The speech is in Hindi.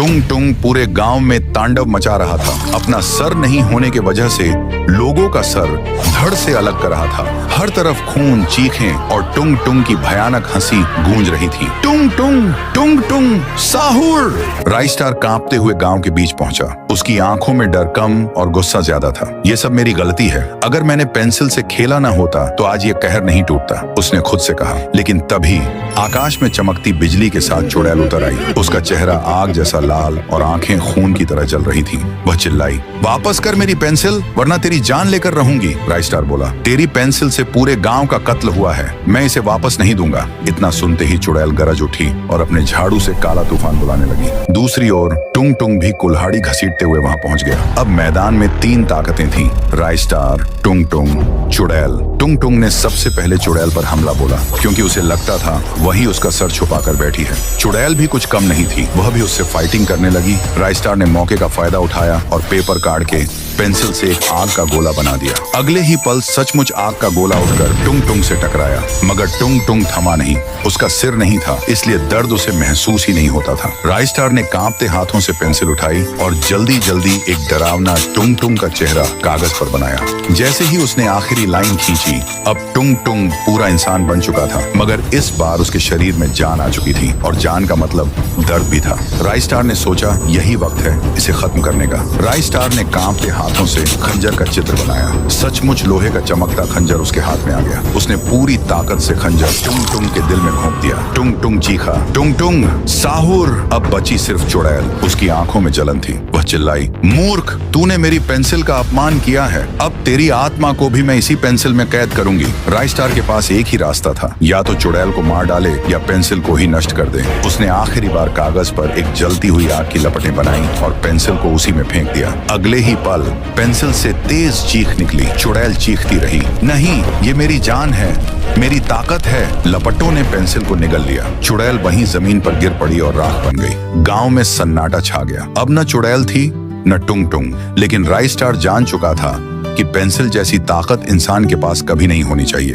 टुंग टुंग पूरे गांव में तांडव मचा रहा था। अपना सर नहीं होने के वजह से लोगों का सर धड़ से अलग कर रहा था। हर तरफ खून, चीखें और टुंग टुंग की भयानक हंसी गूंज रही थी। टुंग टुंग टुंग टुंग साहुर। राइस्टार कांपते हुए गांव के बीच पहुंचा। उसकी आंखों में डर कम और गुस्सा ज्यादा था। ये सब मेरी गलती है। अगर मैंने पेंसिल से खेला ना होता तो आज ये कहर नहीं टूटता, उसने खुद से कहा। लेकिन तभी आकाश में चमकती बिजली के साथ चुड़ैल उतर आई। उसका चेहरा आग जैसा लाल और आंखें खून की तरह जल रही थी। वह चिल्लाई, वापस कर मेरी पेंसिल वरना तेरी जान लेकर रहूंगी। राइस्टार बोला, तेरी पेंसिल से पूरे गांव का कत्ल हुआ है, मैं इसे वापस नहीं दूंगा। इतना सुनते ही चुड़ैल गरज उठी और अपने झाड़ू से काला तूफान बुलाने लगी। दूसरी ओर टुंग टुंग भी कुल्हाड़ी घसीटते हुए वहां पहुंच गया। अब मैदान में 3 ताकतें थीं, राइस्टार, टुंग टुंग, चुड़ैल। टुंग टुंग ने सबसे पहले चुड़ैल पर हमला बोला, क्योंकि उसे लगता था वही उसका सर छुपा कर बैठी है। चुड़ैल भी कुछ कम नहीं थी, वह भी उससे फाइटिंग करने लगी। राइस्टार ने मौके का फायदा उठाया और पेपर काट के पेंसिल से एक आग का गोला बना दिया। अगले ही पल सचमुच आग का गोला उठकर टुंग टुंग से टकराया, मगर टुंग टुंग थमा नहीं। उसका सिर नहीं था, इसलिए दर्द उसे महसूस ही नहीं होता था। राइस्टार ने कांपते हाथों से पेंसिल उठाई और जल्दी जल्दी एक डरावना टुंग टुंग का चेहरा कागज पर बनाया। जैसे ही उसने आखिरी लाइन खींची, अब टुंग टुंग पूरा इंसान बन चुका था, मगर इस बार उसके शरीर में जान आ चुकी थी और जान का मतलब दर्द भी था। राइस्टार ने सोचा यही वक्त है इसे खत्म करने का। राइस्टार ने कांपते हाथों से खंजर का चित्र बनाया। सचमुच लोहे का चमकता खंजर उसके हाथ में आ गया। उसने पूरी ताकत से खंजर टुंग टुंग के दिल में घोंप दिया। टुंग टुंग चीखा, टुंग टुंग साहुर। अब बची सिर्फ चुड़ैल। उसकी आंखों में जलन थी। वह चिल्लाई, मूर्ख, तूने मेरी पेंसिल का अपमान किया है। अब तेरी आत्मा को भी मैं इसी पेंसिल में कैद करूंगी। राइस्टार के पास एक ही रास्ता था, या तो चुड़ैल को मार डाले या पेंसिल को ही नष्ट कर दे। उसने आखिरी बार कागज पर एक जलती हुई आग की लपटें बनाई और पेंसिल को उसी में फेंक दिया। अगले ही पल पेंसिल से तेज चीख निकली। चुड़ैल चीखती रही, नहीं, ये मेरी जान है, मेरी ताकत है। लपटों ने पेंसिल को निगल लिया। चुड़ैल वहीं जमीन पर गिर पड़ी और राख बन गई। गांव में सन्नाटा छा गया। अब न चुड़ैल थी न टुंग टुंग, लेकिन राइस्टार जान चुका था कि पेंसिल जैसी ताकत इंसान के पास कभी नहीं होनी चाहिए।